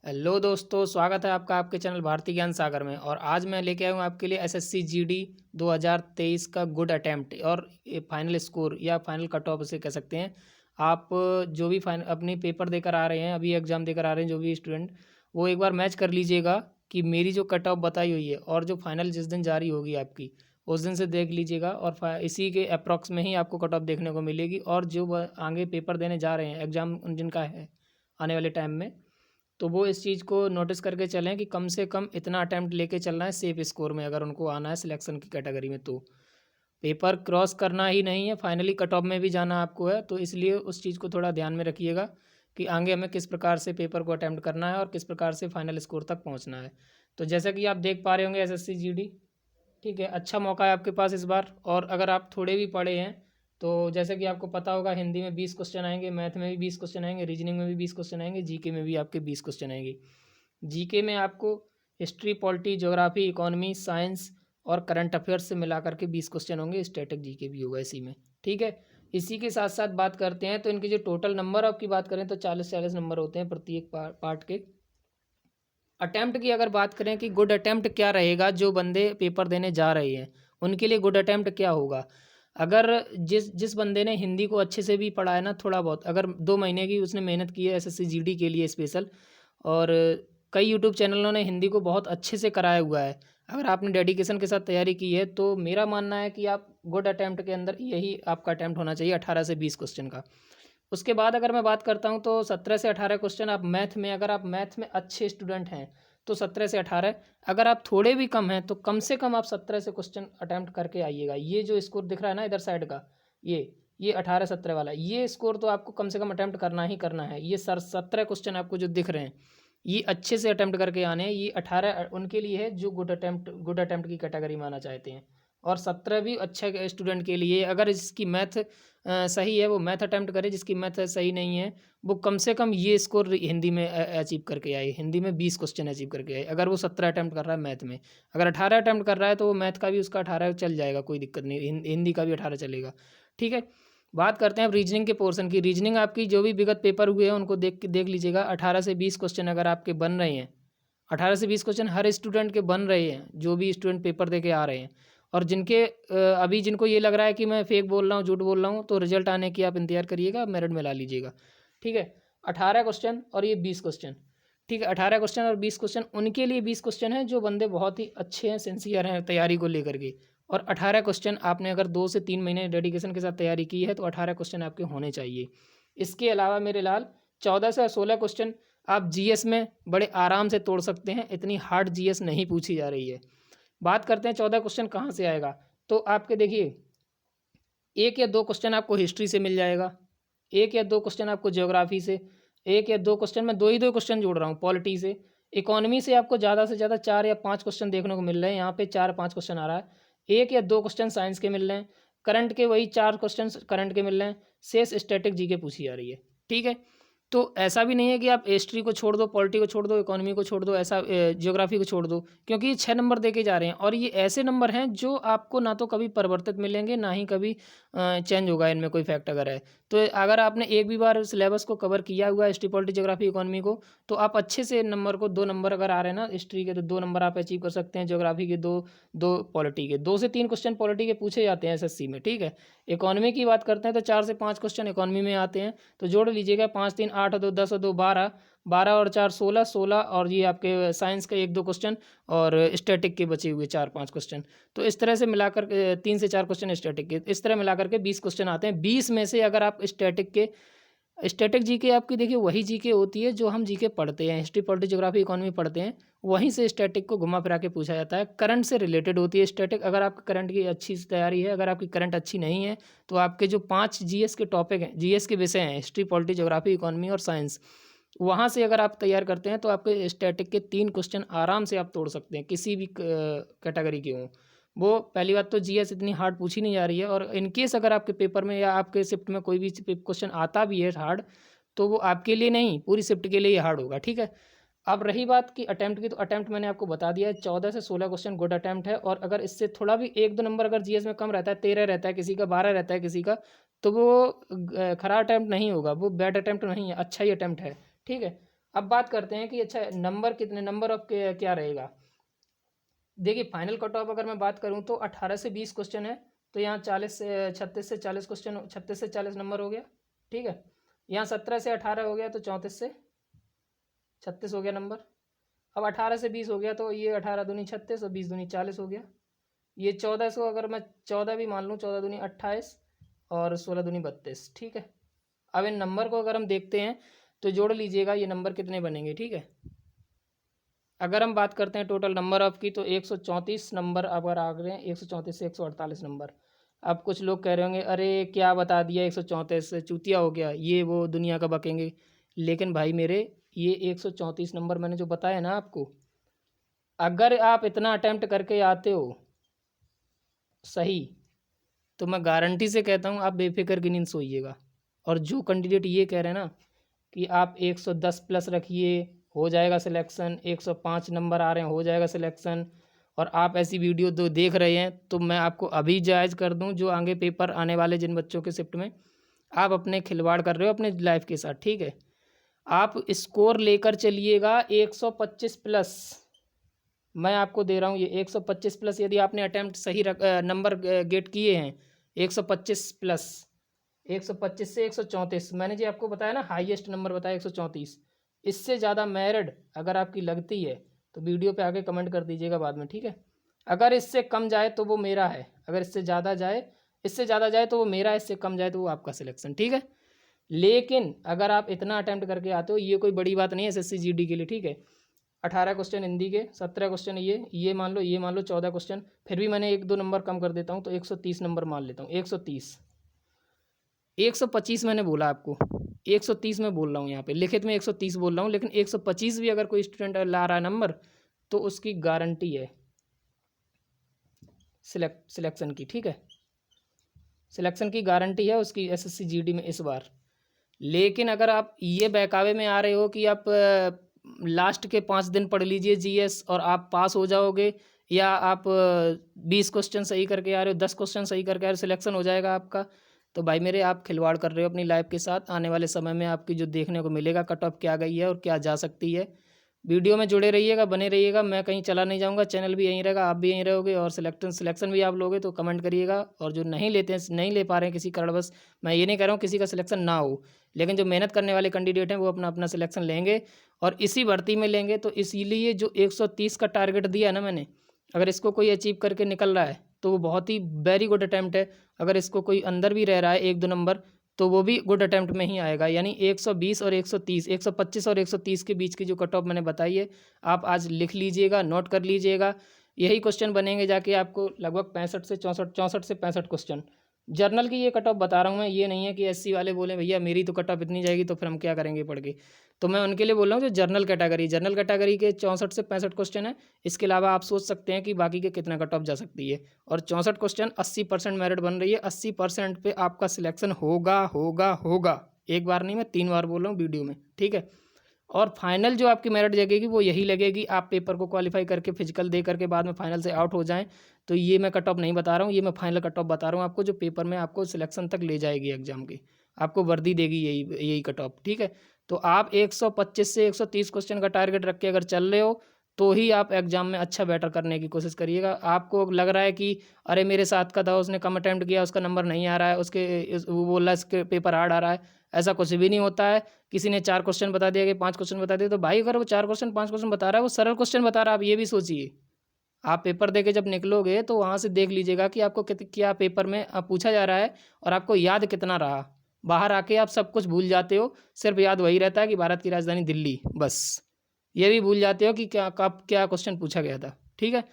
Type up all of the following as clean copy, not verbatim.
Hello दोस्तों, स्वागत है आपका आपके चैनल भारतीय ज्ञान सागर में। और आज मैं लेके आया हूँ आपके लिए एसएससी जीडी 2023 का गुड अटेम्प्ट और फाइनल स्कोर या फाइनल कट ऑफ उसे कह सकते हैं। आप जो भी फाइनल अपनी पेपर देकर आ रहे हैं, अभी एग्ज़ाम देकर आ रहे हैं जो भी स्टूडेंट, वो एक बार मैच कर लीजिएगा कि मेरी जो कट ऑफ बताई हुई है और जो फाइनल जिस दिन जारी होगी आपकी, उस दिन से देख लीजिएगा। और इसी के अप्रॉक्स में ही आपको कट ऑफ देखने को मिलेगी। और जो आगे पेपर देने जा रहे हैं, एग्ज़ाम जिनका है आने वाले टाइम में, तो वो इस चीज़ को नोटिस करके चलें कि कम से कम इतना अटैम्प्ट लेके चलना है सेफ स्कोर में, अगर उनको आना है सिलेक्शन की कैटेगरी में। तो पेपर क्रॉस करना ही नहीं है, फाइनली कट ऑफ में भी जाना आपको है। तो इसलिए उस चीज़ को थोड़ा ध्यान में रखिएगा कि आगे हमें किस प्रकार से पेपर को अटैम्प्ट करना है और किस प्रकार से फाइनल स्कोर तक पहुँचना है। तो जैसा कि आप देख पा रहे होंगे एसएससी जीडी, ठीक है, अच्छा मौका है आपके पास इस बार। और अगर आप थोड़े भी पढ़े हैं तो जैसे कि आपको पता होगा, हिंदी में 20 क्वेश्चन आएंगे, मैथ में भी 20 क्वेश्चन आएंगे, रीजनिंग में भी 20 क्वेश्चन आएंगे, जीके में भी आपके 20 क्वेश्चन आएंगे। जीके में आपको history, polity, geography, economy, science और करंट अफेयर्स से मिला करके 20 क्वेश्चन होंगे। स्टैटिक जीके भी होगा इसी में, ठीक है। इसी के साथ साथ बात करते हैं तो इनके जो टोटल नंबर आपकी बात करें तो 40 नंबर होते हैं प्रत्येक पार्ट के। अटेम्प्ट की अगर बात करें कि गुड अटेम्प्ट क्या रहेगा, जो बंदे पेपर देने जा रहे हैं उनके लिए गुड अटेम्प्ट क्या होगा। अगर जिस जिस बंदे ने हिंदी को अच्छे से भी पढ़ा है ना, थोड़ा बहुत, अगर 2 महीने की उसने मेहनत की है एसएससी जीडी के लिए स्पेशल, और कई यूट्यूब चैनलों ने हिंदी को बहुत अच्छे से कराया हुआ है, अगर आपने डेडिकेशन के साथ तैयारी की है, तो मेरा मानना है कि आप गुड अटेम्प्ट के अंदर यही आपका अटेम्प्ट होना चाहिए, 18 से 20 क्वेश्चन का। उसके बाद अगर मैं बात करता हूँ तो 17 से 18 क्वेश्चन आप मैथ में, अगर आप मैथ में अच्छे स्टूडेंट हैं तो 17 से 18, अगर आप थोड़े भी कम हैं तो कम से कम आप 17 से क्वेश्चन अटैम्प्ट करके आइएगा। ये जो स्कोर दिख रहा है ना इधर साइड का, ये 18 17 वाला, ये स्कोर तो आपको कम से कम अटैम्प्ट करना ही करना है। ये 17 क्वेश्चन आपको जो दिख रहे हैं, ये अच्छे से अटैम्प्ट करके आने हैं। ये 18 उनके लिए है जो गुड अटैम्प्ट की कैटेगरी में आना चाहते हैं, और 17 भी अच्छे स्टूडेंट के लिए। अगर इसकी मैथ सही है वो मैथ अटैम्प्ट करे, जिसकी मैथ सही नहीं है वो कम से कम ये स्कोर हिंदी में अचीव करके आए, हिंदी में 20 क्वेश्चन अचीव करके आए। अगर वो 17 अटैम्प्ट कर रहा है मैथ में, अगर 18 अटैम्प्ट कर रहा है तो वो मैथ का भी उसका 18 चल जाएगा, कोई दिक्कत नहीं, हिंदी का भी 18 चलेगा, ठीक है। बात करते हैं अब रीजनिंग के पोर्शन की। रीजनिंग आपकी जो भी विगत पेपर हुए हैं उनको देख लीजिएगा। 18 से 20 क्वेश्चन अगर आपके बन रहे हैं, 18 से 20 क्वेश्चन हर स्टूडेंट के बन रहे हैं, जो भी स्टूडेंट पेपर दे के आ रहे हैं। और जिनके अभी जिनको ये लग रहा है कि मैं फेक बोल रहा हूँ, झूठ बोल रहा हूँ, तो रिजल्ट आने की आप इंतजार करिएगा, मेरिट में ला लीजिएगा, ठीक है। 18 क्वेश्चन और ये 20 क्वेश्चन, ठीक है। 18 क्वेश्चन और 20 क्वेश्चन, उनके लिए 20 क्वेश्चन हैं जो बंदे बहुत ही अच्छे हैं, सिंसियर हैं तैयारी को लेकर के। और 18 क्वेश्चन आपने अगर 2 से 3 महीने डेडिकेशन के साथ तैयारी की है तो 18 क्वेश्चन आपके होने चाहिए। इसके अलावा मेरे लाल 14 से 16 क्वेश्चन आप जीएस में बड़े आराम से तोड़ सकते हैं, इतनी हार्ड जीएस नहीं पूछी जा रही है। बात करते हैं 14 क्वेश्चन कहाँ से आएगा, तो आपके देखिए 1 या 2 क्वेश्चन आपको हिस्ट्री से मिल जाएगा, 1 या 2 क्वेश्चन आपको ज्योग्राफी से, 1 या 2 क्वेश्चन, मैं 2 ही 2 क्वेश्चन जोड़ रहा हूँ, पॉलिटी से। इकोनॉमी से आपको ज़्यादा से ज़्यादा 4 या 5 क्वेश्चन देखने को मिल रहे हैं, यहाँ पे 4 5 क्वेश्चन आ रहा है। 1 या 2 क्वेश्चन साइंस के मिल रहे हैं, करंट के वही 4 क्वेश्चन करंट के मिल रहे हैं, शेष स्टैटिक जीके पूछी जा रही है, ठीक है। तो ऐसा भी नहीं है कि आप हिस्ट्री को छोड़ दो, पॉलिटी को छोड़ दो, इकोनॉमी को छोड़ दो, ऐसा ज्योग्राफी को छोड़ दो, क्योंकि ये 6 नंबर देके जा रहे हैं और ये ऐसे नंबर हैं जो आपको ना तो कभी परिवर्तित मिलेंगे, ना ही कभी चेंज होगा इनमें कोई फैक्ट अगर है। तो अगर आपने एक भी बार सिलेबस को कवर किया हुआ है हिस्ट्री, पॉलिटी, ज्योग्राफी, इकोनॉमी को, तो आप अच्छे से नंबर को 2 नंबर अगर आ रहे हैं ना हिस्ट्री के, तो 2 नंबर आप अचीव कर सकते हैं, ज्योग्राफी के 2, 2 पॉलिटी के, 2 से 3 क्वेश्चन पॉलिटी के पूछे जाते हैं एसएससी में, ठीक है। इकोनॉमी की बात करते हैं तो 4 से 5 क्वेश्चन इकोनॉमी में आते हैं, तो जोड़ लीजिएगा, 5 3 8 2 10 और 2 12, 12 और 4 16, 16, और ये आपके साइंस का 1 2 क्वेश्चन और स्टैटिक के बचे हुए 4 5 क्वेश्चन। तो इस तरह से मिलाकर 3 से 4 क्वेश्चन स्टैटिक के, इस तरह मिलाकर के 20 क्वेश्चन आते हैं। 20 में से अगर आप स्टैटिक जीके आपकी देखिए वही जीके होती है जो हम जीके पढ़ते हैं, हिस्ट्री, पॉलिटी, ज्योग्राफी, इकोनॉमी पढ़ते हैं, वहीं से स्टैटिक को घुमा फिरा के पूछा जाता है। करंट से रिलेटेड होती है स्टैटिक। अगर आपकी करंट की अच्छी तैयारी है, अगर आपकी करंट अच्छी नहीं है, तो आपके जो 5 जीएस के टॉपिक हैं, जीएस के विषय हैं, हिस्ट्री, पॉलिटी, ज्योग्राफी, इकोनॉमी और साइंस, वहाँ से अगर आप तैयार करते हैं तो आपके स्टैटिक के 3 क्वेश्चन आराम से आप तोड़ सकते हैं, किसी भी कैटेगरी के हों। वो पहली बात तो जीएस इतनी हार्ड पूछी नहीं जा रही है, और इन केस अगर आपके पेपर में या आपके शिफ्ट में कोई भी क्वेश्चन आता भी है हार्ड, तो वो आपके लिए नहीं, पूरी शिफ्ट के लिए हार्ड होगा, ठीक है। अब रही बात की अटेम्प्ट की, तो अटेम्प्ट मैंने आपको बता दिया है, 14 से 16 क्वेश्चन गुड अटेम्प्ट है। और अगर इससे थोड़ा भी 1 2 नंबर अगर जीएस में कम रहता है, 13 रहता है किसी का, 12 रहता है किसी का, तो वो खरा अटेम्प्ट नहीं होगा, वो बैड अटेम्प्ट नहीं है, अच्छा ही अटेम्प्ट है, ठीक है। अब बात करते हैं कि अच्छा नंबर कितने, नंबर ऑफ क्या रहेगा। देखिए फाइनल कट ऑफ अगर मैं बात करूं तो 18 से 20 क्वेश्चन है, तो यहाँ 40 से 36 से 40 क्वेश्चन, 36 से 40 नंबर हो गया, ठीक है। यहाँ 17 से 18 हो गया तो 34 से 36 हो गया नंबर। अब 18 से 20 हो गया तो ये 18 दूनी 36 और 20 दूनी 40 हो गया। ये 14 को अगर मैं 14 भी मान लूँ, 14 दूनी 28 और 16 दूनी 32, ठीक है। अब इन नंबर को अगर हम देखते हैं तो जोड़ लीजिएगा ये नंबर कितने बनेंगे, ठीक है। अगर हम बात करते हैं टोटल नंबर ऑफ की तो 134 नंबर अगर आ गए हैं, 134 से 148 नंबर। अब कुछ लोग कह रहे होंगे अरे क्या बता दिया 134 चूतिया हो गया, ये वो दुनिया का बकेंगे। लेकिन भाई मेरे ये 134 नंबर मैंने जो बताया ना आपको, अगर आप इतना अटैम्प्ट करके आते हो सही, तो मैं गारंटी से कहता हूँ आप बेफिक्र की नींद सोइएगा। और जो कैंडिडेट ये कह रहे हैं ना कि आप 110 प्लस रखिए हो जाएगा सिलेक्शन, 105 नंबर आ रहे हैं हो जाएगा सिलेक्शन, और आप ऐसी वीडियो तो देख रहे हैं, तो मैं आपको अभी जायज़ कर दूं जो आगे पेपर आने वाले जिन बच्चों के शिफ्ट में आप अपने खिलवाड़ कर रहे हो अपने लाइफ के साथ, ठीक है। आप स्कोर लेकर चलिएगा 125 प्लस, मैं आपको दे रहा हूँ ये 125 प्लस। यदि आपने अटैम्प्ट सही नंबर गेट किए हैं 125 प्लस, 125 से 134 मैंने जी आपको बताया ना, हाईएस्ट नंबर बताया 134। इससे ज़्यादा मेरिट अगर आपकी लगती है तो वीडियो पे आके कमेंट कर दीजिएगा बाद में, ठीक है। अगर इससे कम जाए तो वो मेरा है, अगर इससे ज़्यादा जाए, इससे ज़्यादा जाए तो वो मेरा, इससे कम जाए तो वो आपका सिलेक्शन, ठीक है। लेकिन अगर आप इतना अटैम्प्ट करके आते हो, ये कोई बड़ी बात नहीं है एसएससी जीडी के लिए, ठीक है। 18 क्वेश्चन हिंदी के, 17 क्वेश्चन ये मान लो, ये मान लो 14 क्वेश्चन, फिर भी मैंने 1-2 नंबर कम कर देता हूँ तो 130 नंबर मान लेता हूँ। 130, 125 मैंने बोला आपको, 130 में बोल रहा हूँ, यहाँ पे लिखित में 130 बोल रहा हूँ, लेकिन 125 भी अगर कोई स्टूडेंट ला रहा है नंबर तो उसकी गारंटी है सिलेक्शन की, ठीक है। सिलेक्शन की गारंटी है उसकी एसएससी जीडी में इस बार। लेकिन अगर आप ये बहकावे में आ रहे हो कि आप लास्ट के 5 दिन पढ़ लीजिए जीएस और आप पास हो जाओगे, या आप 20 क्वेश्चन सही करके आ रहे हो, 10 क्वेश्चन सही करके आ रहे हो, सिलेक्शन हो जाएगा आपका, तो भाई मेरे आप खिलवाड़ कर रहे हो अपनी लाइफ के साथ। आने वाले समय में आपकी जो देखने को मिलेगा कट ऑफ क्या गई है और क्या जा सकती है। वीडियो में जुड़े रहिएगा, बने रहिएगा, मैं कहीं चला नहीं जाऊंगा, चैनल भी यहीं रहेगा, आप भी यहीं रहोगे, और सिलेक्शन भी आप लोगे तो कमेंट करिएगा। और जो नहीं लेते हैं, नहीं ले पा रहे हैं किसी कारणवश, मैं ये नहीं कह रहा हूँ किसी का सिलेक्शन ना हो, लेकिन जो मेहनत करने वाले कैंडिडेट हैं वो अपना अपना सिलेक्शन लेंगे और इसी भर्ती में लेंगे। तो इसीलिए जो 130 का टारगेट दिया है ना मैंने, अगर इसको कोई अचीव करके निकल रहा है तो वो बहुत ही वेरी गुड अटैम्प्ट है। अगर इसको कोई अंदर भी रह रहा है 1-2 नंबर तो वो भी गुड अटैम्प्ट में ही आएगा। यानी 120 और 130, 125 और 130 के बीच की जो कट ऑफ मैंने बताई है, आप आज लिख लीजिएगा, नोट कर लीजिएगा। यही क्वेश्चन बनेंगे जाके आपको लगभग 65 से 64 से 65 क्वेश्चन। जर्नल की ये कट ऑफ बता रहा हूँ मैं, ये नहीं है कि एससी वाले बोले भैया मेरी तो कट ऑफ इतनी जाएगी तो फिर हम क्या करेंगे पढ़ के। तो मैं उनके लिए बोल रहा हूँ जो जनरल कैटेगरी के 64 से 65 क्वेश्चन है। इसके अलावा आप सोच सकते हैं कि बाकी के कितना कट ऑफ जा सकती है। और 64 क्वेश्चन 80% मेरिट बन रही है, 80% पे आपका सिलेक्शन होगा होगा होगा। एक बार नहीं, मैं 3 बार बोल रहा हूँ वीडियो में, ठीक है। और फाइनल जो आपकी मेरिट जगेगी वो यही लगेगी, आप पेपर को क्वालिफाई करके फिजिकल दे करके बाद में फाइनल से आउट हो जाएं। तो ये मैं कट ऑफ नहीं बता रहा हूँ, ये मैं फाइनल कट ऑफ बता रहा हूँ आपको, जो पेपर में आपको सिलेक्शन तक ले जाएगी एग्जाम की, आपको वर्दी देगी यही कट ऑफ, ठीक है। तो आप 125 से 130 क्वेश्चन का टारगेट रख के अगर चल रहे हो तो ही आप एग्जाम में अच्छा बेटर करने की कोशिश करिएगा। आपको लग रहा है कि अरे मेरे साथ का था उसने कम अटैम्प्ट किया उसका नंबर नहीं आ रहा है, वो बोल रहा है इसके पेपर हार्ड आ रहा है, ऐसा कुछ भी नहीं होता है। किसी ने 4 क्वेश्चन बता दिया कि 5 क्वेश्चन बता दिए, तो भाई अगर वो 4 क्वेश्चन 5 क्वेश्चन बता रहा है वो सरल क्वेश्चन बता रहा है, आप ये भी सोचिए। आप पेपर दे के जब निकलोगे तो वहाँ से देख लीजिएगा कि आपको क्या पेपर में पूछा जा रहा है और आपको याद कितना रहा। बाहर आके आप सब कुछ भूल जाते हो, सिर्फ याद वही रहता है कि भारत की राजधानी दिल्ली, बस। ये भी भूल जाते हो कि क्या कब क्या क्वेश्चन पूछा गया था, ठीक है।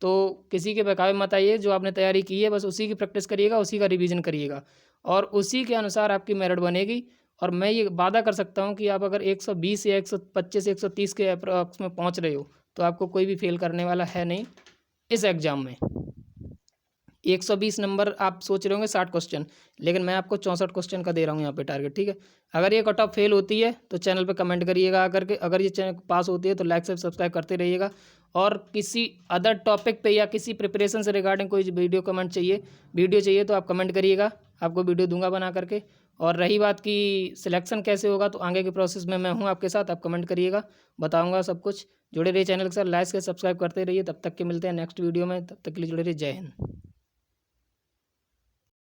तो किसी के बहकावे मत आइए, जो आपने तैयारी की है बस उसी की प्रैक्टिस करिएगा, उसी का रिवीजन करिएगा और उसी के अनुसार आपकी मेरिट बनेगी। और मैं ये वादा कर सकता हूँ कि आप अगर 120 या 125 130 के अप्रॉक्स में पहुँच रहे हो तो आपको कोई भी फेल करने वाला है नहीं इस एग्ज़ाम में। 120 नंबर आप सोच रहे होंगे 60 क्वेश्चन, लेकिन मैं आपको 64 क्वेश्चन का दे रहा हूँ यहाँ पे टारगेट, ठीक है। अगर ये कट ऑफ फेल होती है तो चैनल पे कमेंट करिएगा आकर के, अगर ये चैनल पास होती है तो लाइक से सब्सक्राइब करते रहिएगा। और किसी अदर टॉपिक पे या किसी प्रिपरेशन से रिगार्डिंग कोई वीडियो चाहिए तो आप कमेंट करिएगा, आपको वीडियो दूंगा बना करके। और रही बात कि सिलेक्शन कैसे होगा, तो आगे के प्रोसेस में मैं हूँ आपके साथ, आप कमेंट करिएगा, बताऊँगा सब कुछ। जुड़े रहिए चैनल के साथ, लाइक से सब्सक्राइब करते रहिए। तब तक के मिलते हैं नेक्स्ट वीडियो में, तब तक के लिए जुड़े रहिए। जय हिंद।